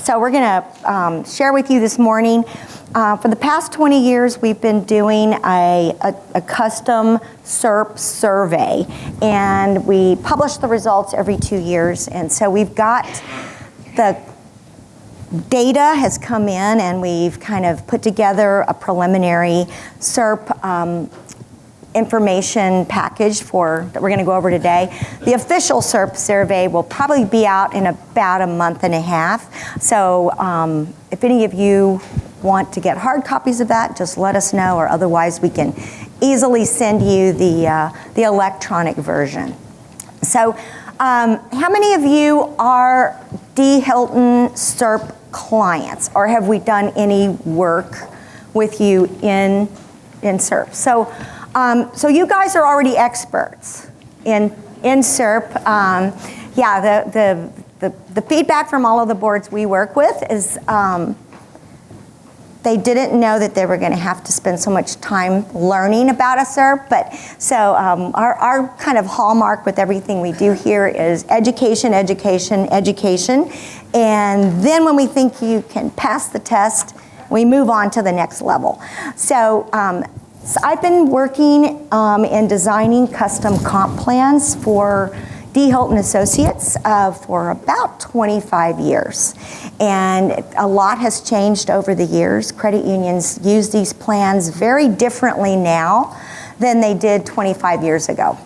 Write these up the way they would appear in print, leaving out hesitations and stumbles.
So we're going to share with you this morning. For the past 20 years, we've been doing a custom SERP survey, and we publish the results every 2 years. And so we've got the data has come in, and we've kind of put together a preliminary SERP information package that we're going to go over today. The official SERP survey will probably be out in about a month and a half. So if any of you want to get hard copies of that, just let us know, or otherwise we can easily send you the electronic version. So how many of you are Hilton SERP clients, or have we done any work with you in SERP? So you guys are already experts in SERP. The feedback from all of the boards we work with is they didn't know that they were going to have to spend so much time learning about a SERP. But so our kind of hallmark with everything we do here is education, education, education. And then when we think you can pass the test, we move on to the next level. So I've been working in designing custom comp plans for Hilton Associates for about 25 years. And a lot has changed over the years. Credit unions use these plans very differently now than they did 25 years ago.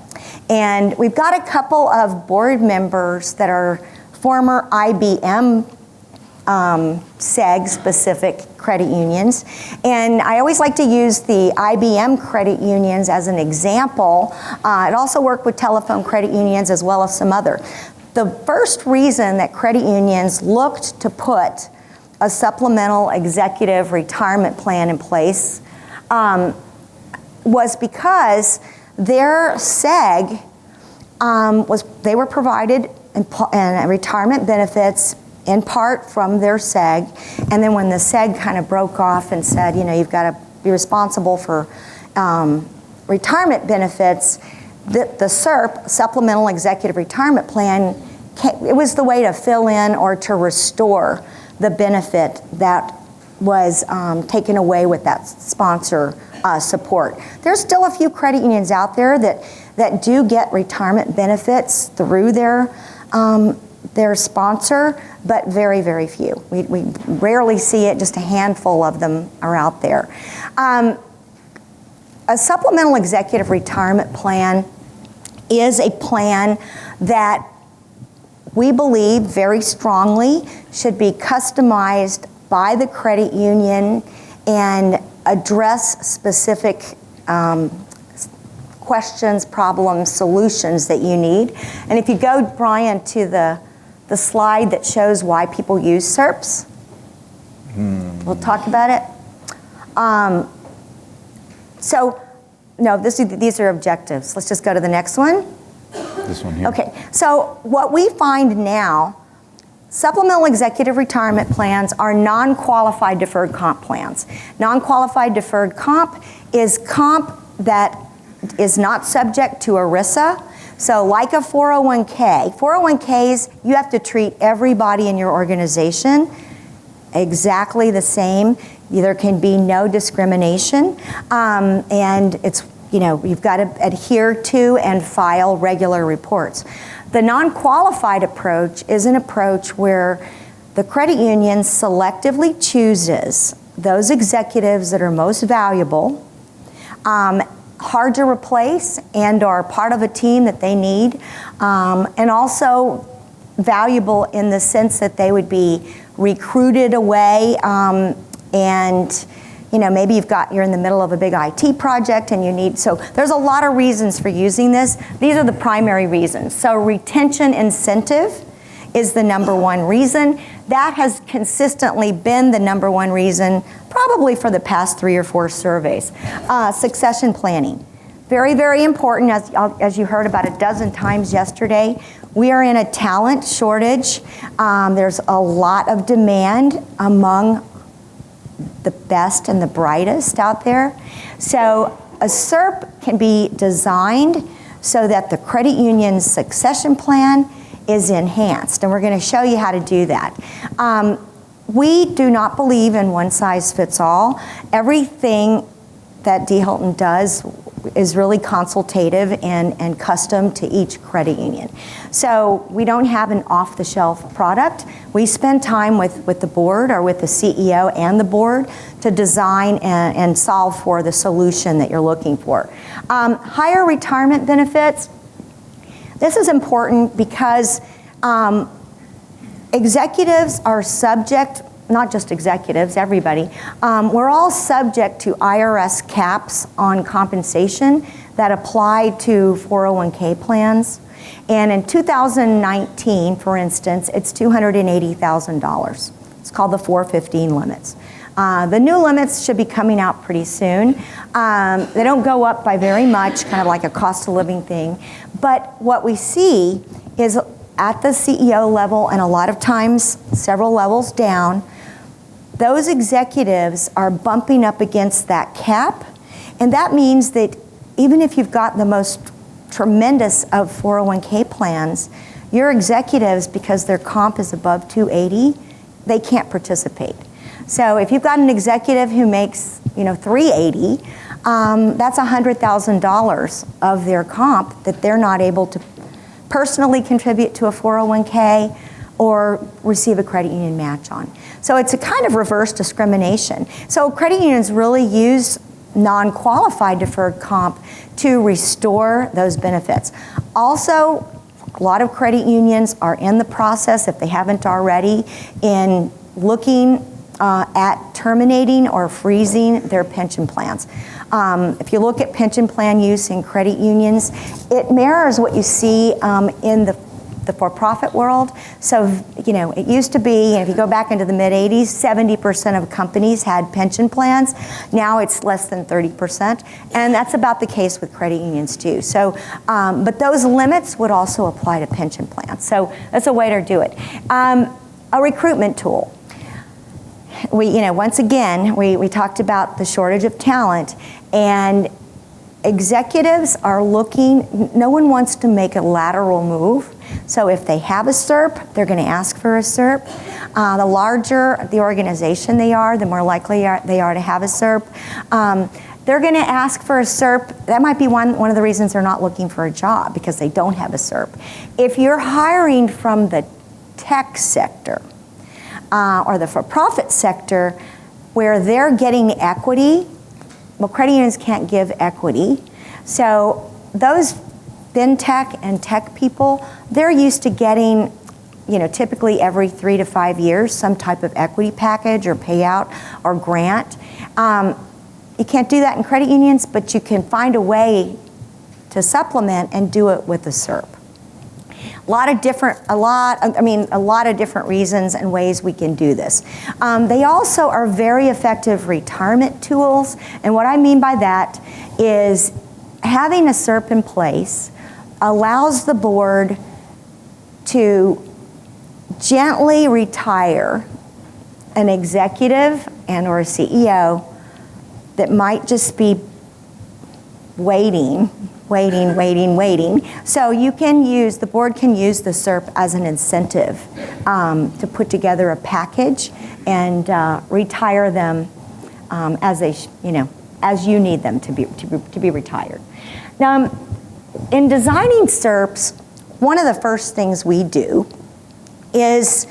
And we've got a couple of board members that are former IBM SEG-specific credit unions. And I always like to use the IBM credit unions as an example. It also worked with telephone credit unions as well as some other. The first reason that credit unions looked to put a supplemental executive retirement plan in place was because their SEG they were provided in retirement benefits in part from their SEG, and then when the SEG kind of broke off and said, you know, you've got to be responsible for retirement benefits, the SERP, Supplemental Executive Retirement Plan, it was the way to fill in or to restore the benefit that was taken away with that sponsor support. There's still a few credit unions out there that do get retirement benefits through their sponsor, but very, very few. We rarely see it, just a handful of them are out there. A supplemental executive retirement plan is a plan that we believe very strongly should be customized by the credit union and address specific questions, problems, solutions that you need. And if you go, Brian, to the slide that shows why people use SERPs. We'll talk about it. These are objectives. Let's just go to the next one. This one here. Okay, so what we find now, supplemental executive retirement plans are non-qualified deferred comp plans. Non-qualified deferred comp is comp that is not subject to ERISA. So like a 401k, 401ks, you have to treat everybody in your organization exactly the same. There can be no discrimination, and it's, you've got to adhere to and file regular reports. The non-qualified approach is an approach where the credit union selectively chooses those executives that are most valuable, hard to replace, and are part of a team that they need, and also valuable in the sense that they would be recruited away, and maybe you're in the middle of a big IT project and you need, so there's a lot of reasons for using this. These are the primary reasons. So retention incentive is the number one reason. That has consistently been the number one reason probably for the past 3 or 4 surveys. Succession planning. Very, very important, as you heard about a dozen times yesterday. We are in a talent shortage. There's a lot of demand among the best and the brightest out there. So a SERP can be designed so that the credit union's succession plan is enhanced, and we're going to show you how to do that. we do not believe in one size fits all. Everything that D. Hilton does is really consultative and custom to each credit union. So we don't have an off-the-shelf product. We spend time with the board or with the CEO and the board to design and solve for the solution that you're looking for. Higher retirement benefits. This is important because executives are subject, not just executives, everybody, we're all subject to IRS caps on compensation that apply to 401k plans. And in 2019, for instance, it's $280,000. It's called the 415 limits. The new limits should be coming out pretty soon. They don't go up by very much, kind of like a cost of living thing. But what we see is at the CEO level, and a lot of times several levels down, those executives are bumping up against that cap. And that means that even if you've got the most tremendous of 401k plans, your executives, because their comp is above 280, they can't participate. So if you've got an executive who makes, 380, that's $100,000 of their comp that they're not able to personally contribute to a 401k or receive a credit union match on. So it's a kind of reverse discrimination. So credit unions really use non-qualified deferred comp to restore those benefits. Also, a lot of credit unions are in the process, if they haven't already, in looking at terminating or freezing their pension plans. If you look at pension plan use in credit unions, it mirrors what you see in the for-profit world. So, it used to be, and if you go back into the mid-'80s, 70% of companies had pension plans. Now it's less than 30%, and that's about the case with credit unions too. So, but those limits would also apply to pension plans. So that's a way to do it. A recruitment tool. Once again, we talked about the shortage of talent, and executives are looking, no one wants to make a lateral move. So if they have a SERP, they're going to ask for a SERP. The larger the organization they are, the more likely they are to have a SERP. They're going to ask for a SERP. That might be one of the reasons they're not looking for a job, because they don't have a SERP. If you're hiring from the tech sector or the for-profit sector where they're getting equity, well, credit unions can't give equity. So those fintech and tech people, they're used to getting, typically every 3 to 5 years, some type of equity package or payout or grant. You can't do that in credit unions, but you can find a way to supplement and do it with a SERP. A lot of different reasons and ways we can do this. They also are very effective retirement tools, and what I mean by that is having a SERP in place allows the board to gently retire an executive and or a CEO that might just be waiting. So the board can use the SERP as an incentive to put together a package and retire them as you need them to be retired. Now, in designing SERPs, one of the first things we do is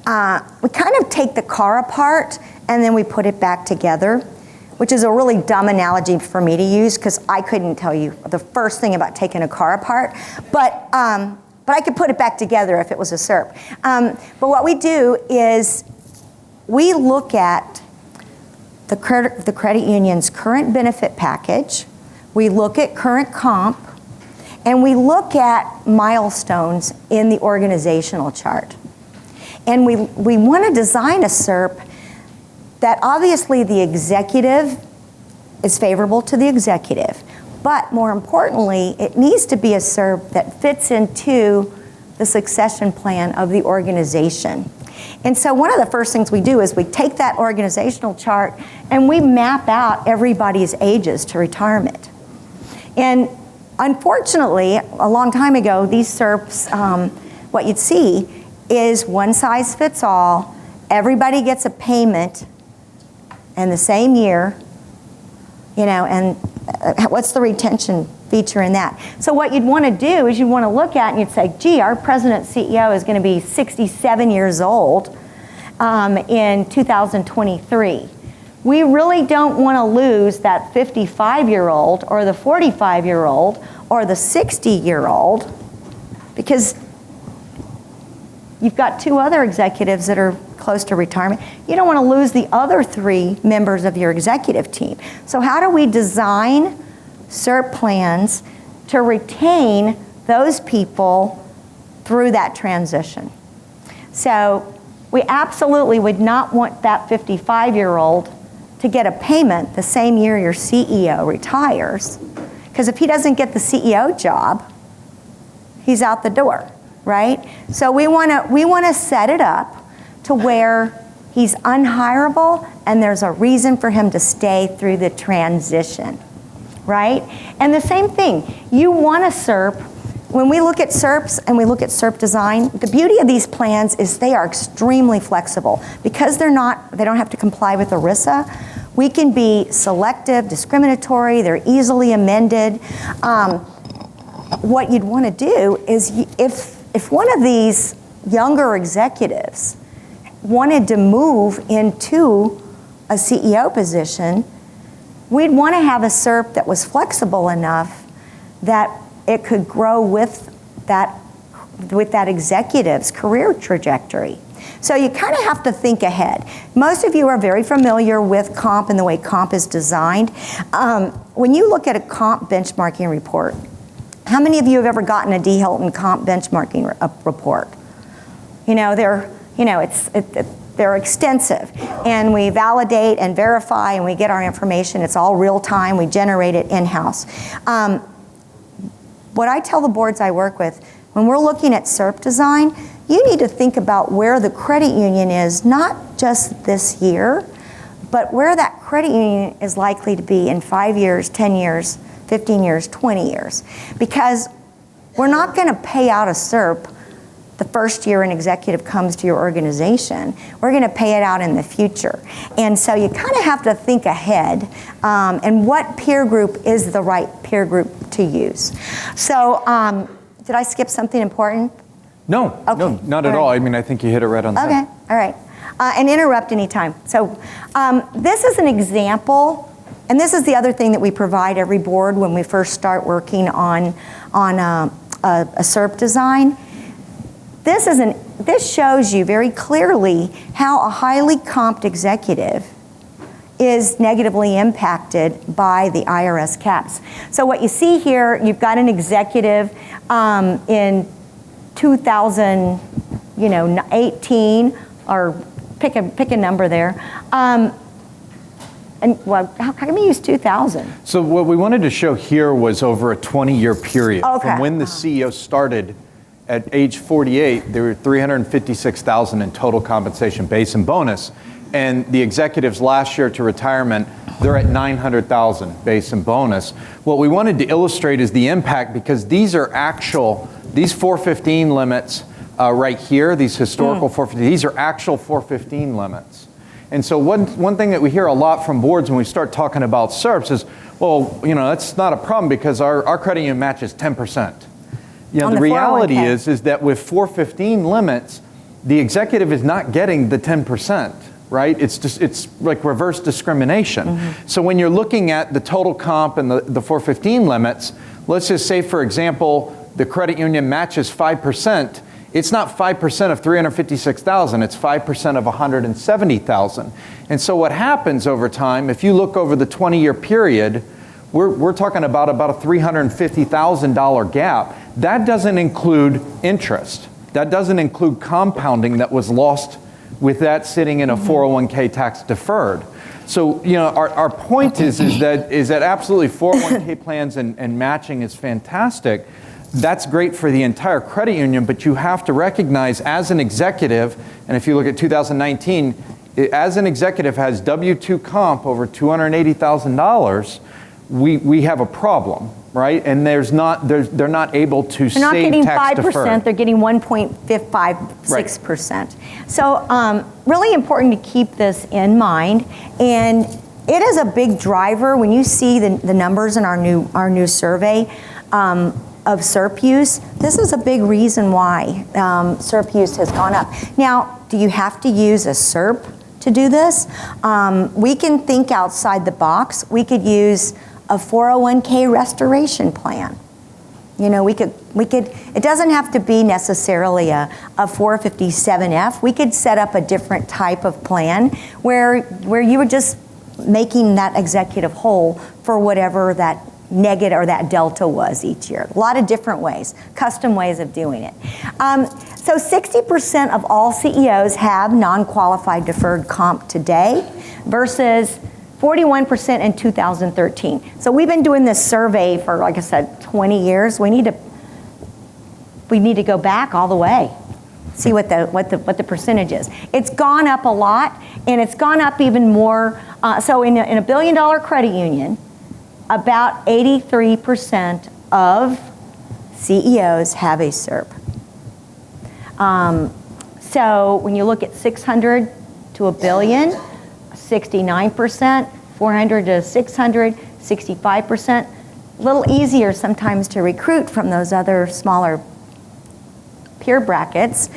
we kind of take the car apart and then we put it back together, which is a really dumb analogy for me to use because I couldn't tell you the first thing about taking a car apart, but I could put it back together if it was a SERP. But what we do is we look at the credit union's current benefit package, we look at current comp, and we look at milestones in the organizational chart. And we want to design a SERP that obviously the executive is favorable to the executive, but more importantly, it needs to be a SERP that fits into the succession plan of the organization. And so one of the first things we do is we take that organizational chart and we map out everybody's ages to retirement. And unfortunately, a long time ago, these SERPs, what you'd see is one size fits all, everybody gets a payment in the same year, and what's the retention feature in that? So what you'd want to do is you'd want to look at and you'd say, gee, our president CEO is going to be 67 years old in 2023. We really don't want to lose that 55-year-old or the 45-year-old or the 60-year-old, because you've got 2 other executives that are close to retirement. You don't want to lose the other 3 members of your executive team. So how do we design SERP plans to retain those people through that transition? So we absolutely would not want that 55-year-old to get a payment the same year your CEO retires, because if he doesn't get the CEO job, he's out the door, right? So we want to set it up to where he's unhireable and there's a reason for him to stay through the transition, right? And the same thing, you want a SERP. When we look at SERPs and we look at SERP design, the beauty of these plans is they are extremely flexible. Because they don't have to comply with ERISA, we can be selective, discriminatory, they're easily amended. What you'd want to do is if one of these younger executives wanted to move into a CEO position, we'd want to have a SERP that was flexible enough that it could grow with that executive's career trajectory. So you kind of have to think ahead. Most of you are very familiar with comp and the way comp is designed. When you look at a comp benchmarking report, how many of you have ever gotten a D. Hilton comp benchmarking report? They're extensive, and we validate and verify and we get our information. It's all real time. We generate it in-house. What I tell the boards I work with, when we're looking at SERP design, you need to think about where the credit union is, not just this year, but where that credit union is likely to be in 5 years, 10 years, 15 years, 20 years. Because we're not going to pay out a SERP the first year an executive comes to your organization. We're going to pay it out in the future. And so you kind of have to think ahead, and what peer group is the right peer group to use. So did I skip something important? No, okay. No, not at all. I mean, I think you hit it right on the head. Okay, all right. And interrupt anytime. So this is an example, and this is the other thing that we provide every board when we first start working on a SERP design. This shows you very clearly how a highly comped executive is negatively impacted by the IRS caps. So what you see here, you've got an executive in 2018, or pick a number there. And well, how come you use 2000? So what we wanted to show here was over a 20-year period. Okay. From when the CEO started at age 48, there were $356,000 in total compensation, base and bonus. And the executives last year to retirement, they're at $900,000 base and bonus. What we wanted to illustrate is the impact, because these 415 limits right here, these historical 415, these are actual 415 limits. And so one thing that we hear a lot from boards when we start talking about SERPs is, well, that's not a problem because our credit union matches 10%. The reality is that with 415 limits, the executive is not getting the 10%, right? It's like reverse discrimination. Mm-hmm. So when you're looking at the total comp and the 415 limits, let's just say, for example, the credit union matches 5%. It's not 5% of 356,000, it's 5% of 170,000. And so what happens over time, if you look over the 20-year period, we're talking about a $350,000 gap. That doesn't include interest. That doesn't include compounding that was lost with that sitting in a 401k tax deferred. So our point is that absolutely 401k plans and matching is fantastic. That's great for the entire credit union, but you have to recognize as an executive, and if you look at 2019, as an executive has W-2 comp over $280,000, we have a problem, right? And they're not able to They're not save getting tax 5%, deferred. they're getting 1.56%. So really important to keep this in mind. And it is a big driver when you see the numbers in our new survey of SERP use. This is a big reason why SERP use has gone up. Now, do you have to use a SERP to do this? We can think outside the box. We could use a 401k restoration plan. You know, we could, it doesn't have to be necessarily a 457F. We could set up a different type of plan where you were just making that executive whole for whatever that negative or that delta was each year. A lot of different ways, custom ways of doing it. So 60% of all CEOs have non-qualified deferred comp today versus 41% in 2013. So we've been doing this survey for, like I said, 20 years. We need to go back all the way, see what the percentage is. It's gone up a lot, and it's gone up even more. So in a $1 billion credit union, about 83% of CEOs have a SERP. So when you look at 600 to $1 billion, 69%, 400 to 600, 65%. A little easier sometimes to recruit from those other smaller peer brackets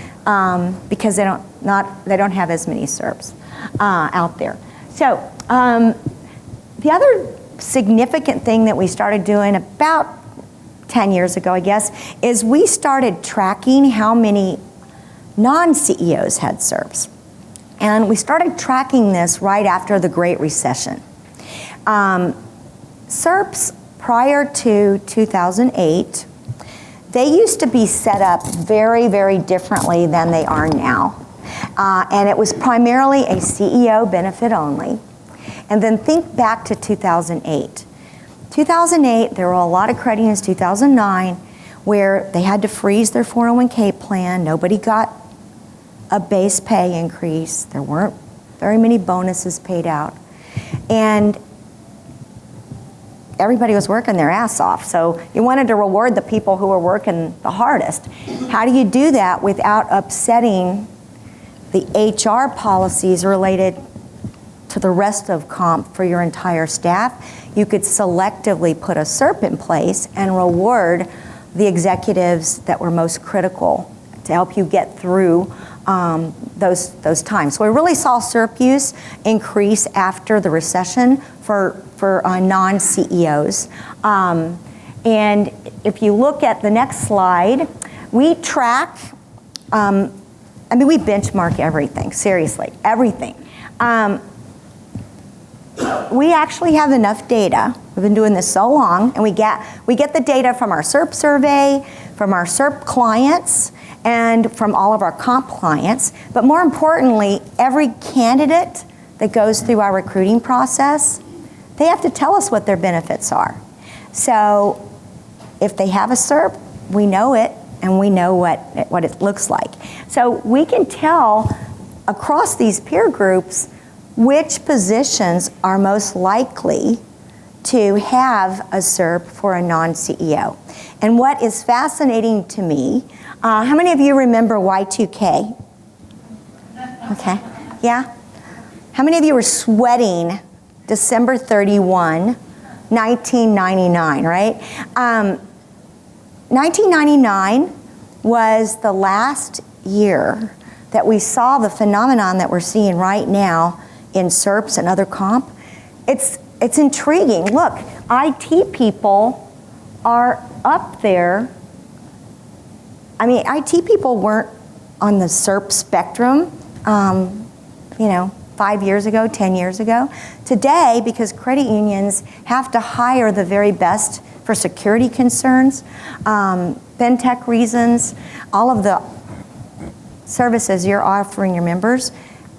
because they don't have as many SERPs out there. So the other significant thing that we started doing about 10 years ago, I guess, is we started tracking how many non-CEOs had SERPs. And we started tracking this right after the Great Recession. SERPs prior to 2008, they used to be set up very, very differently than they are now. And it was primarily a CEO benefit only. And then think back to 2008. 2008, there were a lot of credit unions, 2009, where they had to freeze their 401k plan. Nobody got a base pay increase. There weren't very many bonuses paid out. And everybody was working their ass off. So you wanted to reward the people who were working the hardest. How do you do that without upsetting the HR policies related to the rest of comp for your entire staff? You could selectively put a SERP in place and reward the executives that were most critical to help you get through those times. So we really saw SERP use increase after the recession for non-CEOs. And if you look at the next slide, we track, we benchmark everything, seriously, everything. We actually have enough data. We've been doing this so long, and we get the data from our SERP survey, from our SERP clients, and from all of our comp clients. But more importantly, every candidate that goes through our recruiting process, they have to tell us what their benefits are. So if they have a SERP, we know it, and we know what it looks like. So we can tell across these peer groups which positions are most likely to have a SERP for a non-CEO. And what is fascinating to me, how many of you remember Y2K? Okay, yeah? How many of you were sweating December 31, 1999, right? 1999 was the last year that we saw the phenomenon that we're seeing right now in SERPs and other comp. It's intriguing. Look, IT people are up there. IT people weren't on the SERP spectrum, 5 years ago, 10 years ago. Today, because credit unions have to hire the very best for security concerns, fintech reasons, all of the services you're offering your members,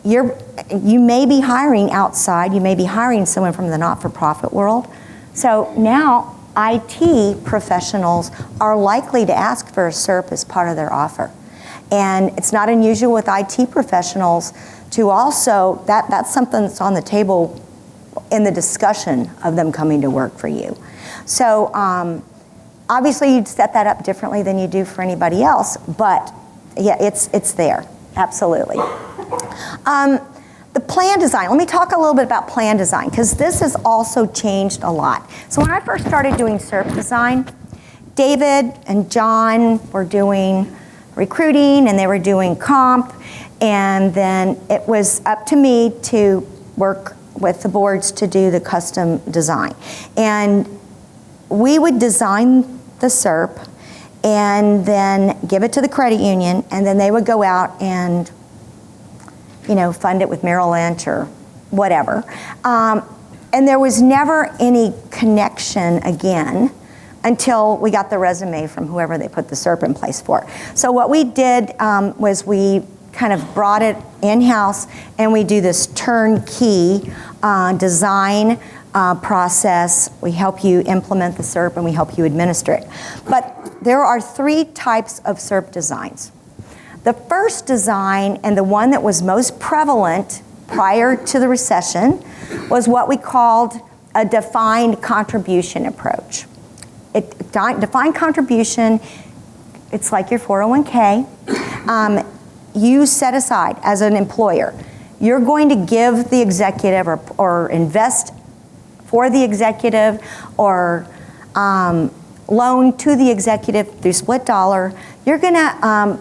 you may be hiring outside, you may be hiring someone from the not-for-profit world. So now IT professionals are likely to ask for a SERP as part of their offer. And it's not unusual with IT professionals to also, that's something that's on the table in the discussion of them coming to work for you. So obviously you'd set that up differently than you do for anybody else, but yeah, it's there, absolutely. The plan design, let me talk a little bit about plan design, because this has also changed a lot. So when I first started doing SERP design, David and John were doing recruiting and they were doing comp, and then it was up to me to work with the boards to do the custom design. And we would design the SERP and then give it to the credit union, and then they would go out and fund it with Merrill Lynch or whatever. And there was never any connection again until we got the resume from whoever they put the SERP in place for. So what we did was we kind of brought it in-house, and we do this turnkey design process. We help you implement the SERP, and we help you administer it. But there are 3 types of SERP designs. The first design, and the one that was most prevalent prior to the recession, was what we called a defined contribution approach. Defined contribution, it's like your 401k. You set aside as an employer, you're going to give the executive or invest for the executive or loan to the executive through split dollar. You're going to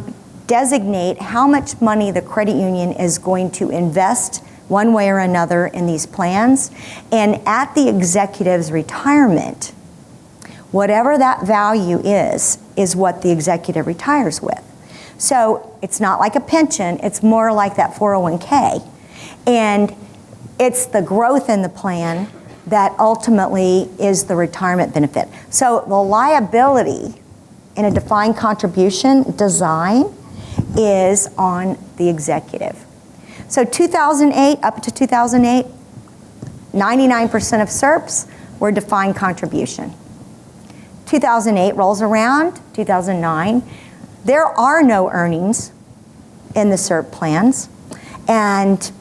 designate how much money the credit union is going to invest one way or another in these plans. And at the executive's retirement, whatever that value is what the executive retires with. So it's not like a pension, it's more like that 401k. And it's the growth in the plan that ultimately is the retirement benefit. So the liability in a defined contribution design is on the executive. So 2008, up to 2008, 99% of SERPs were defined contribution. 2008 rolls around, 2009, there are no earnings in the SERP plans, and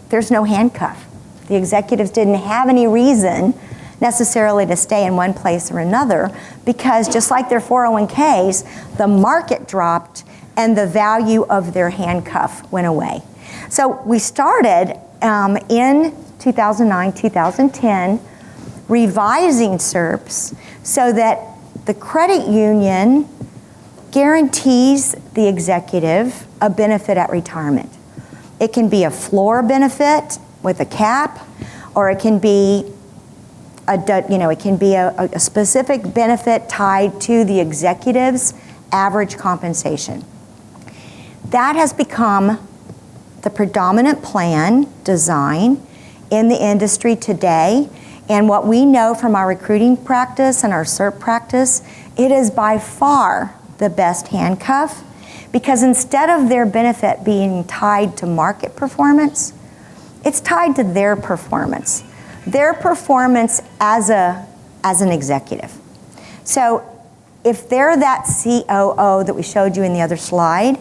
there's no handcuff. The executives didn't have any reason necessarily to stay in one place or another, because just like their 401ks, the market dropped and the value of their handcuff went away. So we started in 2009, 2010, revising SERPs so that the credit union guarantees the executive a benefit at retirement. It can be a floor benefit with a cap, or it can be a specific benefit tied to the executive's average compensation. That has become the predominant plan design in the industry today. And what we know from our recruiting practice and our SERP practice, it is by far the best handcuff, because instead of their benefit being tied to market performance, it's tied to their performance as an executive. So if they're that COO that we showed you in the other slide,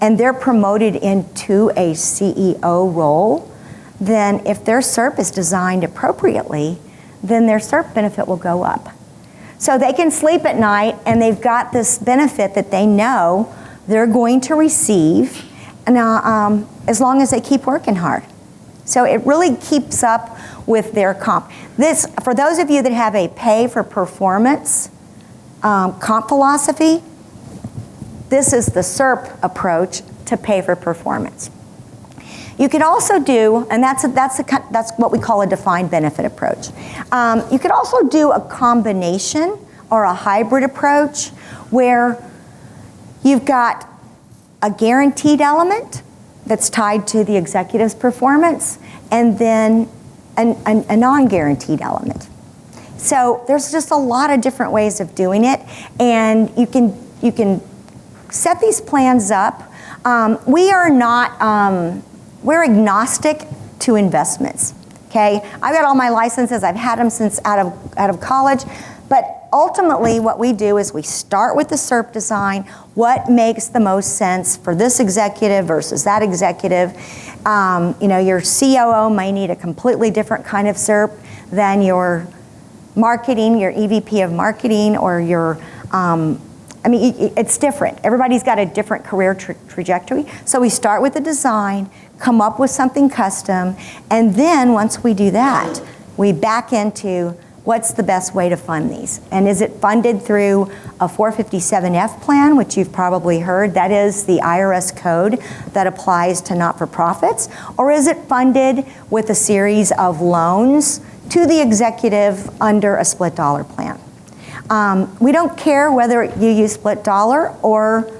and they're promoted into a CEO role, then if their SERP is designed appropriately, then their SERP benefit will go up. So they can sleep at night, and they've got this benefit that they know they're going to receive, and as long as they keep working hard. So it really keeps up with their comp. This, for those of you that have a pay for performance comp philosophy, this is the SERP approach to pay for performance. You could also do, and that's what we call a defined benefit approach. You could also do a combination or a hybrid approach where you've got a guaranteed element that's tied to the executive's performance, and then a non-guaranteed element. So there's just a lot of different ways of doing it, and you can set these plans up. We're agnostic to investments, okay? I've got all my licenses, I've had them since out of college, but ultimately what we do is we start with the SERP design, what makes the most sense for this executive versus that executive, Your COO may need a completely different kind of SERP than your marketing, your EVP of marketing, or your, it's different. Everybody's got a different career trajectory. So we start with the design, come up with something custom, and then once we do that, we back into what's the best way to fund these. And is it funded through a 457F plan, which you've probably heard? That is the IRS code that applies to not-for-profits. Or is it funded with a series of loans to the executive under a split dollar plan? We don't care whether you use split dollar or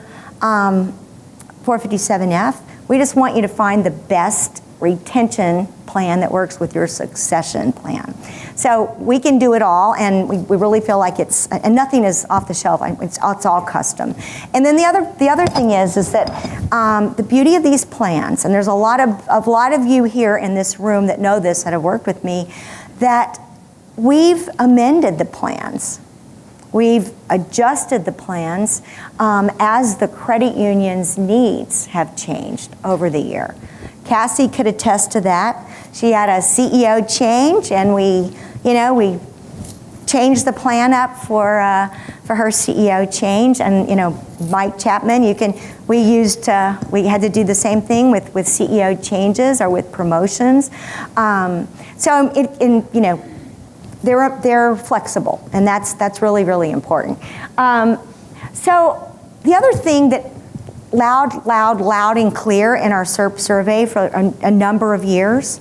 457F. We just want you to find the best retention plan that works with your succession plan. So we can do it all, and we really feel like and nothing is off the shelf. It's all custom. And then the other thing is that the beauty of these plans, and there's a lot of you here in this room that know this, that have worked with me, that we've amended the plans. We've adjusted the plans as the credit union's needs have changed over the year. Cassie could attest to that. She had a CEO change, and we changed the plan up for her CEO change. And Mike Chapman, we had to do the same thing with CEO changes or with promotions. They're flexible, and that's really, really important. So the other thing that loud and clear in our SERP survey for a number of years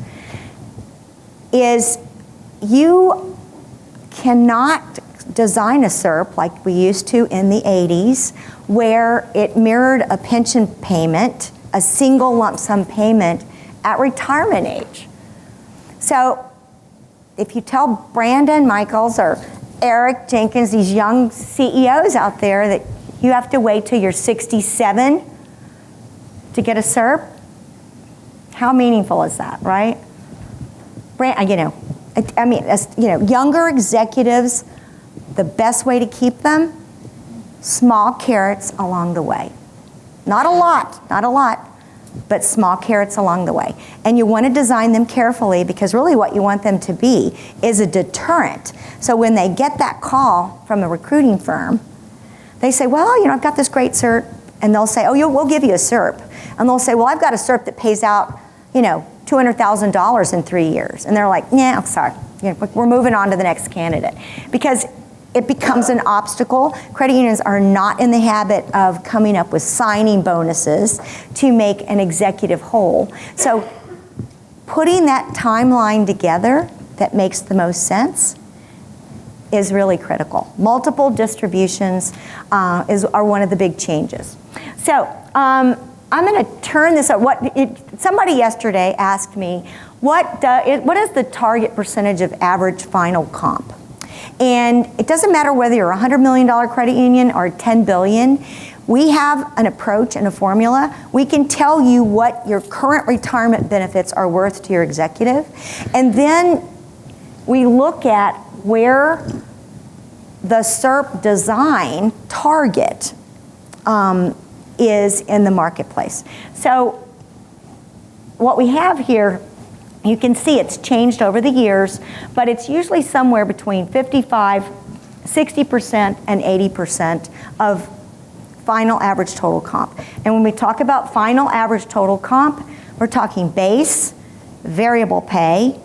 is you cannot design a SERP like we used to in the 80s, where it mirrored a pension payment, a single lump sum payment at retirement age. So if you tell Brandon Michaels or Eric Jenkins, these young CEOs out there, that you have to wait till you're 67 to get a SERP, how meaningful is that, right? Younger executives, the best way to keep them, small carrots along the way. Not a lot, but small carrots along the way. And you want to design them carefully, because really what you want them to be is a deterrent. So when they get that call from a recruiting firm, they say, well, I've got this great SERP. And they'll say, we'll give you a SERP. And they'll say, well, I've got a SERP that pays out, $200,000 in 3 years. And they're like, yeah, I'm sorry. We're moving on to the next candidate. Because it becomes an obstacle. Credit unions are not in the habit of coming up with signing bonuses to make an executive whole. So putting that timeline together that makes the most sense is really critical. Multiple distributions are one of the big changes. So I'm going to turn this up. Somebody yesterday asked me, what is the target percentage of average final comp? And it doesn't matter whether you're a $100 million credit union or $10 billion. We have an approach and a formula. We can tell you what your current retirement benefits are worth to your executive. And then we look at where the SERP design target is in the marketplace. So what we have here, you can see it's changed over the years, but it's usually somewhere between 55, 60%, and 80% of final average total comp. And when we talk about final average total comp, we're talking base, variable pay,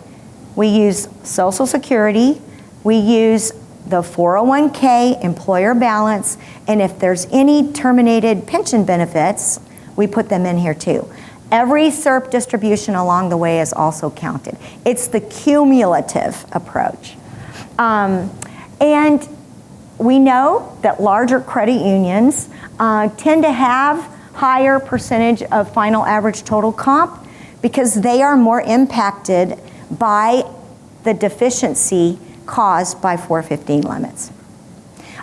we use Social Security, we use the 401k, employer balance, and if there's any terminated pension benefits, we put them in here too. Every SERP distribution along the way is also counted. It's the cumulative approach. And we know that larger credit unions tend to have higher percentage of final average total comp because they are more impacted by the deficiency caused by 415 limits.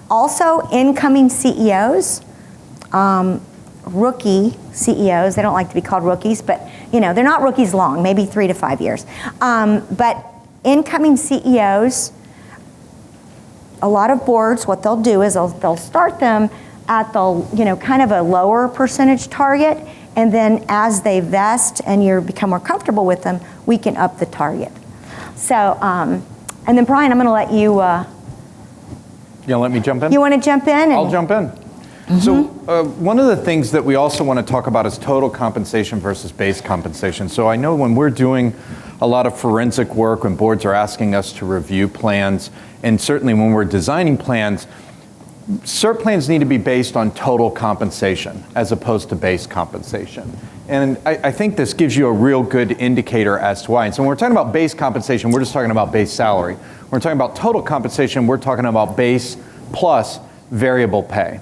Also, incoming CEOs, rookie CEOs, they don't like to be called rookies, but they're not rookies long, maybe 3 to 5 years. But incoming CEOs, a lot of boards, what they'll do is they'll start them at the kind of a lower percentage target, And then as they vest and you become more comfortable with them, we can up the target. So, and then Brian, I'm going to let you. You want to let me jump in? You want to jump in? I'll jump in. So one of the things that we also want to talk about is total compensation versus base compensation. So I know when we're doing a lot of forensic work, when boards are asking us to review plans, and certainly when we're designing plans, SERP plans need to be based on total compensation as opposed to base compensation. And I think this gives you a real good indicator as to why. And so when we're talking about base compensation, we're just talking about base salary. When we're talking about total compensation, we're talking about base plus variable pay.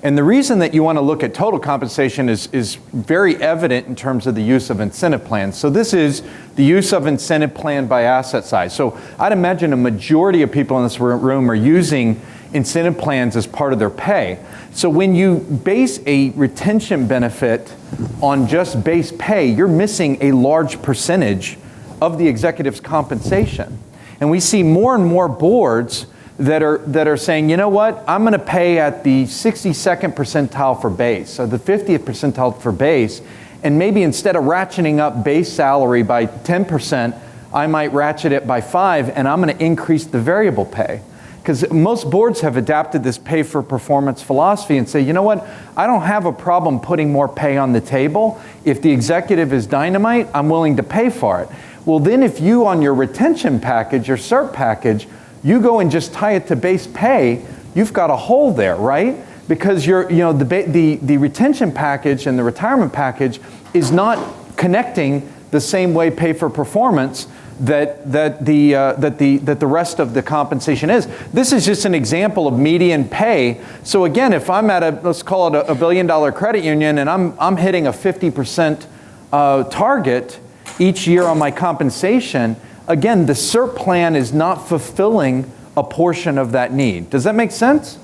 And the reason that you want to look at total compensation is very evident in terms of the use of incentive plans. So this is the use of incentive plan by asset size. So I'd imagine a majority of people in this room are using incentive plans as part of their pay. So when you base a retention benefit on just base pay, you're missing a large percentage of the executive's compensation. And we see more and more boards that are saying, you know what, I'm going to pay at the 62nd percentile for base, or the 50th percentile for base, and maybe instead of ratcheting up base salary by 10%, I might ratchet it by 5%, and I'm going to increase the variable pay. Because most boards have adapted this pay for performance philosophy and say, you know what, I don't have a problem putting more pay on the table. If the executive is dynamite, I'm willing to pay for it. Well, then if you on your retention package, your SERP package, you go and just tie it to base pay, you've got a hole there, right? Because the retention package and the retirement package is not connecting the same way pay for performance that the rest of the compensation is. This is just an example of median pay. So again, if I'm at let's call it a $1 billion credit union, and I'm hitting a 50% target each year on my compensation, again, the SERP plan is not fulfilling a portion of that need. Does that make sense?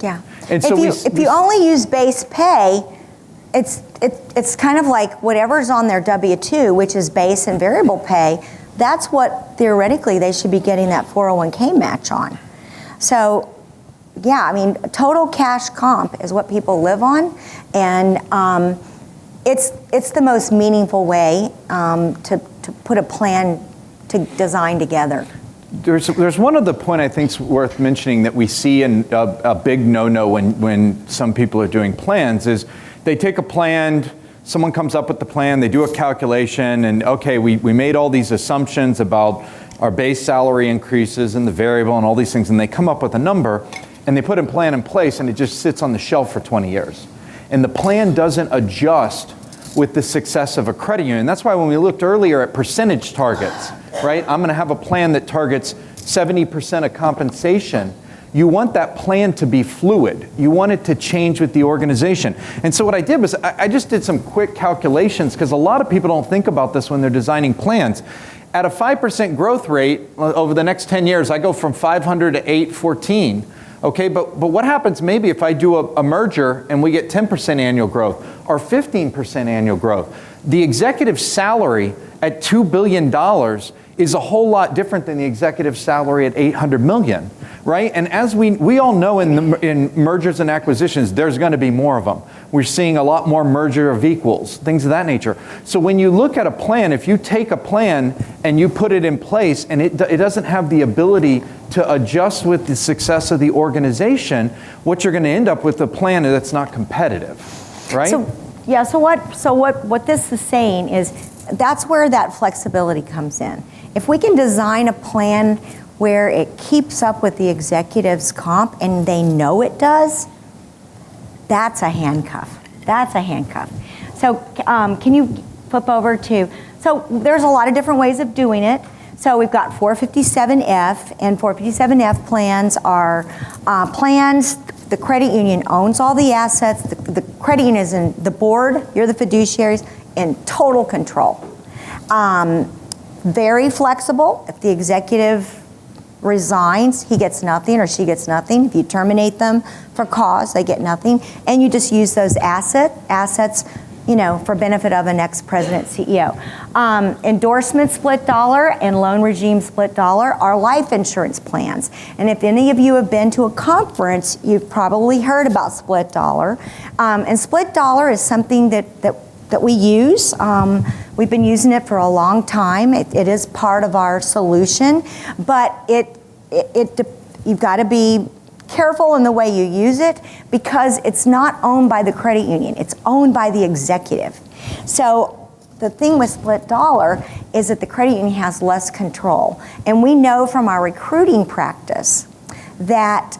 Yeah. And so if you only use base pay, it's kind of like whatever's on their W-2, which is base and variable pay. That's what theoretically they should be getting that 401k match on. So, yeah, I mean, total cash comp is what people live on, and it's the most meaningful way to put a plan to design together. There's one other point I think is worth mentioning that we see in a big no-no when some people are doing plans is they take a plan, someone comes up with the plan, they do a calculation, and okay, we made all these assumptions about our base salary increases and the variable and all these things, and they come up with a number, and they put a plan in place, and it just sits on the shelf for 20 years. And the plan doesn't adjust with the success of a credit union. That's why when we looked earlier at percentage targets, right? I'm going to have a plan that targets 70% of compensation. You want that plan to be fluid. You want it to change with the organization. And so what I did was I just did some quick calculations, because a lot of people don't think about this when they're designing plans. At a 5% growth rate over the next 10 years, I go from 500 to 814. Okay, but what happens maybe if I do a merger and we get 10% annual growth or 15% annual growth? The executive salary at $2 billion is a whole lot different than the executive salary at $800 million, right? And as we all know in mergers and acquisitions, there's going to be more of them. We're seeing a lot more merger of equals, things of that nature. So when you look at a plan, if you take a plan and you put it in place and it doesn't have the ability to adjust with the success of the organization, what you're going to end up with a plan that's not competitive, right? So what this is saying is that's where that flexibility comes in. If we can design a plan where it keeps up with the executive's comp and they know it does, that's a handcuff. That's a handcuff. So can you flip over to, so there's a lot of different ways of doing it. So we've got 457F, and 457F plans are plans, the credit union owns all the assets, the credit union is in the board, you're the fiduciaries, in total control. Very flexible. If the executive resigns, he gets nothing or she gets nothing. If you terminate them for cause, they get nothing. And you just use those assets, for benefit of an ex-president, CEO. Endorsement split dollar and loan regime split dollar are life insurance plans. And if any of you have been to a conference, you've probably heard about split dollar. And split dollar is something that that we use. We've been using it for a long time. It is part of our solution, but you've got to be careful in the way you use it because it's not owned by the credit union. It's owned by the executive. So the thing with split dollar is that the credit union has less control. And we know from our recruiting practice that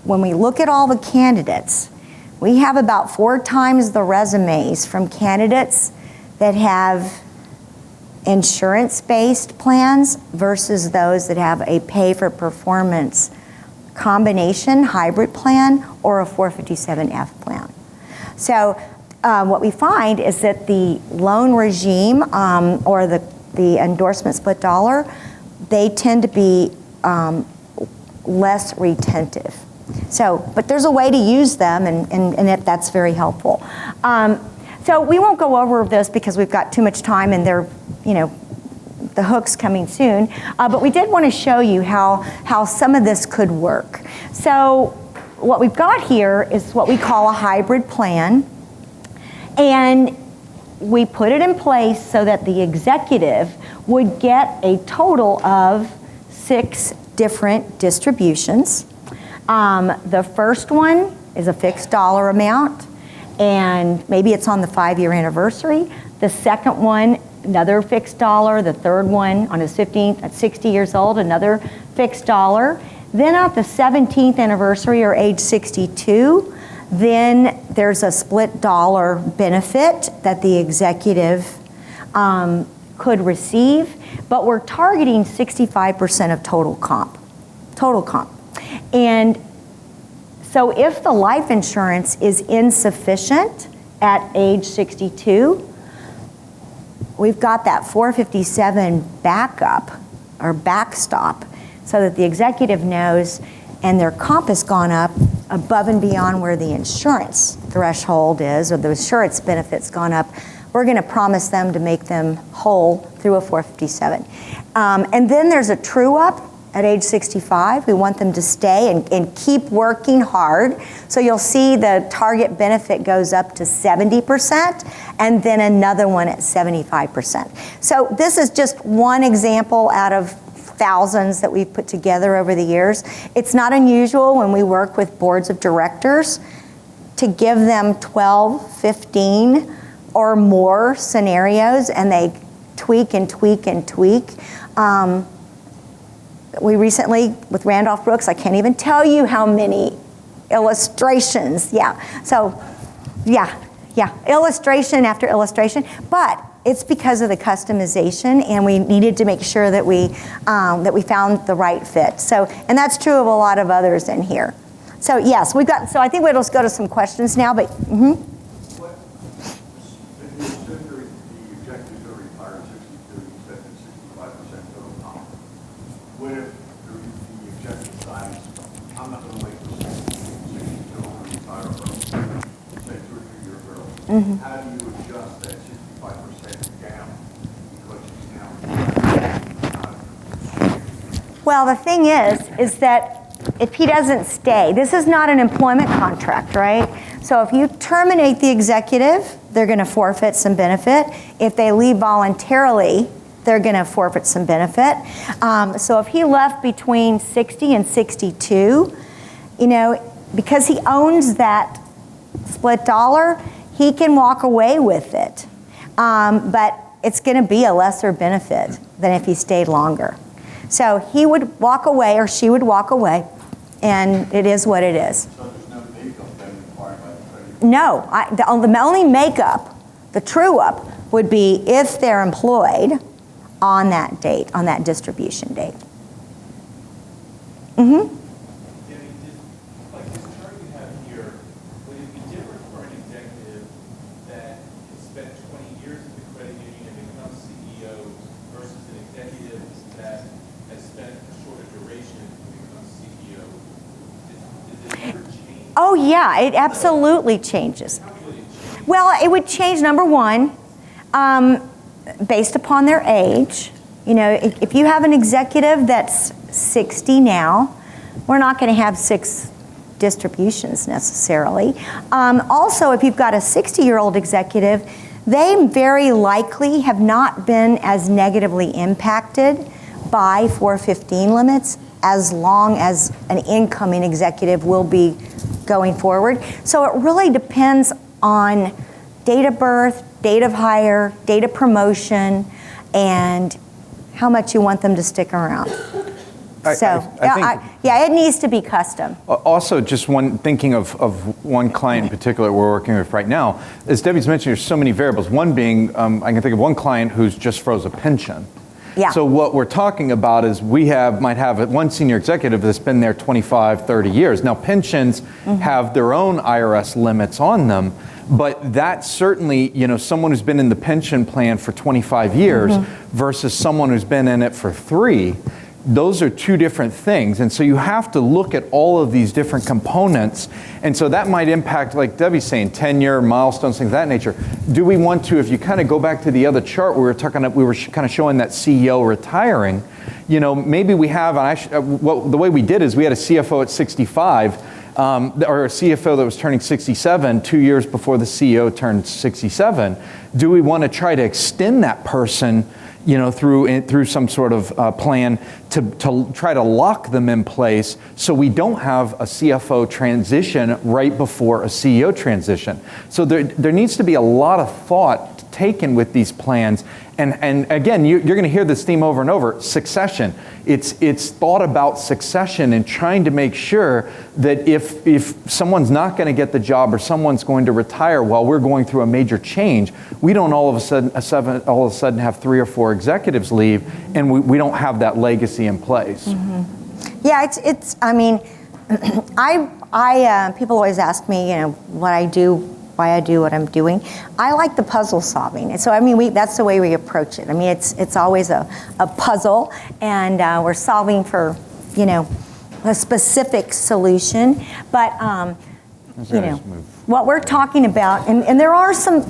when we look at all the candidates, we have about 4 times the resumes from candidates that have insurance-based plans versus those that have a pay-for-performance combination hybrid plan or a 457F plan. So what we find is that the loan regime or the endorsement split dollar, they tend to be less retentive. So, but there's a way to use them, and that's very helpful. So we won't go over this because we've got too much time, and they're, the hook's coming soon. But we did want to show you how some of this could work. So what we've got here is what we call a hybrid plan, and we put it in place so that the executive would get a total of 6 different distributions. The first one is a fixed dollar amount, and maybe it's on the 5-year anniversary. The second one, another fixed dollar. The third one on his 15th at 60 years old, another fixed dollar. Then at the 17th anniversary or age 62, then there's a split dollar benefit that the executive could receive, but we're targeting 65% of total comp. And so if the life insurance is insufficient at age 62, we've got that 457 backup or backstop so that the executive knows and their comp has gone up above and beyond where the insurance threshold is, or the insurance benefit's gone up. We're going to promise them to make them whole through a 457. And then there's a true up at age 65. We want them to stay and keep working hard. So you'll see the target benefit goes up to 70% and then another one at 75%. So this is just one example out of thousands that we've put together over the years. It's not unusual when we work with boards of directors to give them 12, 15 or more scenarios, and they tweak and tweak and tweak. We recently, with Randolph Brooks, I can't even tell you how many illustrations. Illustration after illustration. But it's because of the customization, and we needed to make sure that we found the right fit. So, and that's true of a lot of others in here. So yes, we've got. So I think we'll just go to some questions now. But What if the executives are retired 62, you said 65% total comp? What if the executive decides, I'm not going to wait for 62 to retire early, say 2 or 3 years early? How do you adjust that 65% down because she's now? well, the thing is that if he doesn't stay, this is not an employment contract, right? So if you terminate the executive, they're going to forfeit some benefit. If they leave voluntarily, they're going to forfeit some benefit. So if he left between 60 and 62, because he owns that split dollar, he can walk away with it. But it's going to be a lesser benefit than if he stayed longer. So he would walk away, or she would walk away, and it is what it is. So there's no makeup then required by the credit? No, the only makeup, the true up, would be if they're employed on that date, on that distribution date. Like this chart you have here, would it be different for an executive that has spent 20 years at the credit union and becomes CEO versus an executive that has spent a shorter duration and becomes CEO? Does it ever change? Oh yeah, it absolutely changes. How would it change? Well, it would change, number one, based upon their age. If you have an executive that's 60 now, we're not going to have 6 distributions necessarily. Also, if you've got a 60-year-old executive, they very likely have not been as negatively impacted by 415 limits as long as an incoming executive will be going forward. So it really depends on date of birth, date of hire, date of promotion, and how much you want them to stick around. I think it needs to be custom. Also, just thinking of one client in particular we're working with right now, as Debbie's mentioned, there's so many variables. One being, I can think of one client who's just froze a pension. Yeah. So what we're talking about is might have one senior executive that's been there 25, 30 years. Now pensions have their own IRS limits on them, but that certainly, someone who's been in the pension plan for 25 years versus someone who's been in it for 3, those are two different things. And so you have to look at all of these different components. And so that might impact, like Debbie's saying, tenure, milestones, things of that nature. Do we want to, if you kind of go back to the other chart, we were kind of showing that CEO retiring, maybe we have, the way we did is we had a CFO at 65, or a CFO that was turning 67 2 years before the CEO turned 67. Do we want to try to extend that person through some sort of plan to try to lock them in place so we don't have a CFO transition right before a CEO transition? So there needs to be a lot of thought taken with these plans. And again, you're going to hear this theme over and over, succession. It's thought about succession and trying to make sure that if someone's not going to get the job or someone's going to retire while we're going through a major change, we don't all of a sudden have 3 or 4 executives leave and we don't have that legacy in place. Yeah, I mean, people always ask me, what I do, why I do what I'm doing. I like the puzzle solving. And so, that's the way we approach it. It's always a puzzle, and we're solving for, a specific solution. But, what we're talking about, and there are some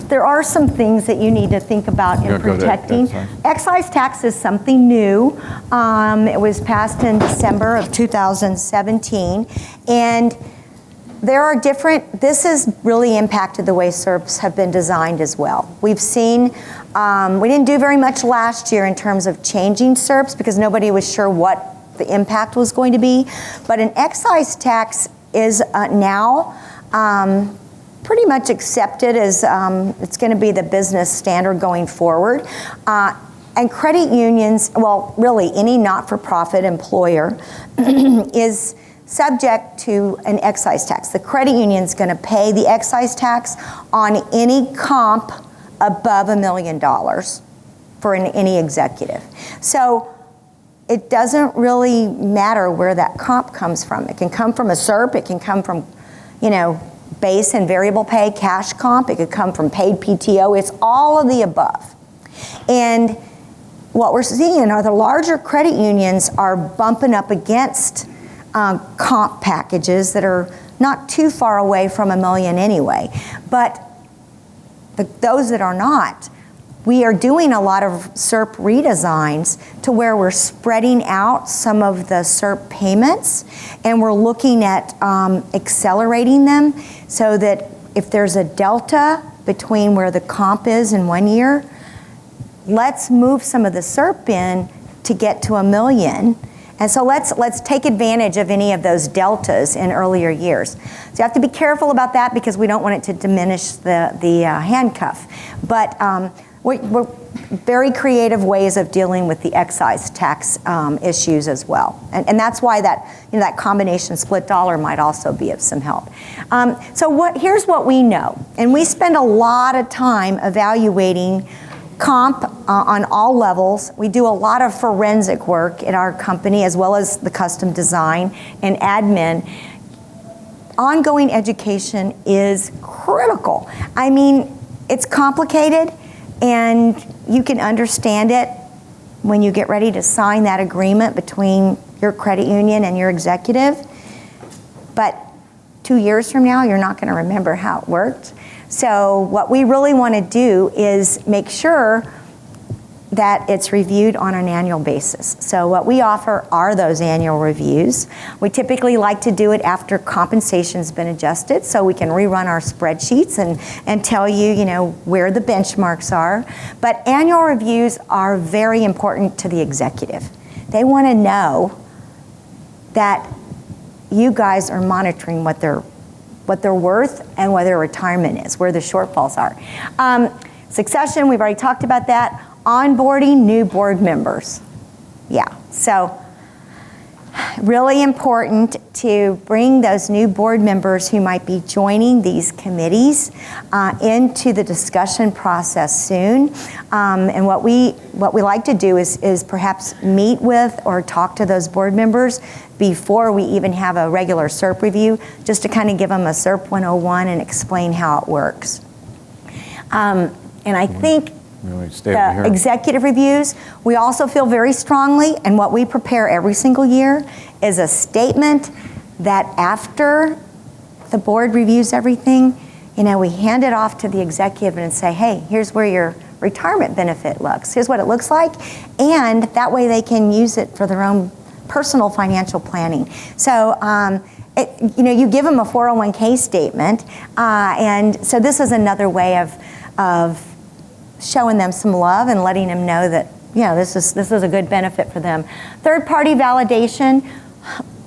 things that you need to think about in protecting. Excise tax is something new. It was passed in December of 2017, and this has really impacted the way SERPs have been designed as well. We've seen, we didn't do very much last year in terms of changing SERPs because nobody was sure what the impact was going to be. But an excise tax is now pretty much accepted as it's going to be the business standard going forward. And credit unions, well, really any not-for-profit employer is subject to an excise tax. The credit union is going to pay the excise tax on any comp above $1 million for any executive. So it doesn't really matter where that comp comes from. It can come from a SERP, it can come from, base and variable pay, cash comp, it could come from paid PTO, it's all of the above. And what we're seeing are the larger credit unions are bumping up against comp packages that are not too far away from $1 million anyway. But those that are not, we are doing a lot of SERP redesigns to where we're spreading out some of the SERP payments, and we're looking at accelerating them so that if there's a delta between where the comp is in 1 year, let's move some of the SERP in to get to $1 million. And so let's take advantage of any of those deltas in earlier years. So you have to be careful about that because we don't want it to diminish the handcuff. But we're very creative ways of dealing with the excise tax issues as well. And that's why that combination split dollar might also be of some help. Here's what we know. And we spend a lot of time evaluating comp on all levels. We do a lot of forensic work in our company as well as the custom design and admin. Ongoing education is critical. It's complicated and you can understand it when you get ready to sign that agreement between your credit union and your executive. But 2 years from now, you're not going to remember how it worked. So what we really want to do is make sure that it's reviewed on an annual basis. So what we offer are those annual reviews. We typically like to do it after compensation's been adjusted, so we can rerun our spreadsheets and tell you, where the benchmarks are. But annual reviews are very important to the executive. They want to know that you guys are monitoring what they're worth and what their retirement is, where the shortfalls are. Succession, we've already talked about that. Onboarding new board members. Yeah, so really important to bring those new board members who might be joining these committees into the discussion process soon. And what we like to do is perhaps meet with or talk to those board members before we even have a regular SERP review, just to kind of give them a SERP 101 and explain how it works. And I think the executive reviews, we also feel very strongly, and what we prepare every single year is a statement that after the board reviews everything, we hand it off to the executive and say, hey, here's where your retirement benefit looks. Here's what it looks like. And that way they can use it for their own personal financial planning. So, you give them a 401k statement, and so this is another way of showing them some love and letting them know that, this is a good benefit for them. Third-party validation,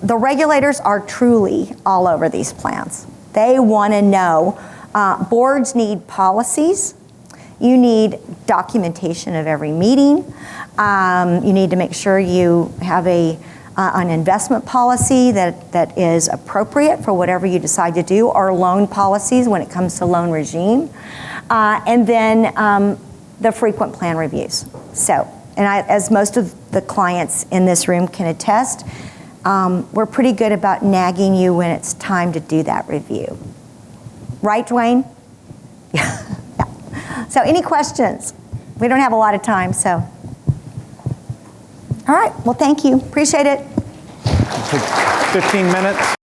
the regulators are truly all over these plans. They want to know, boards need policies. You need documentation of every meeting. You need to make sure you have an investment policy that is appropriate for whatever you decide to do, or loan policies when it comes to loan regime. And then the frequent plan reviews. So, and as most of the clients in this room can attest, we're pretty good about nagging you when it's time to do that review. Right, Dwayne? Yeah. So any questions? We don't have a lot of time, so. All right, well, thank you. Appreciate it. Take 15 minutes.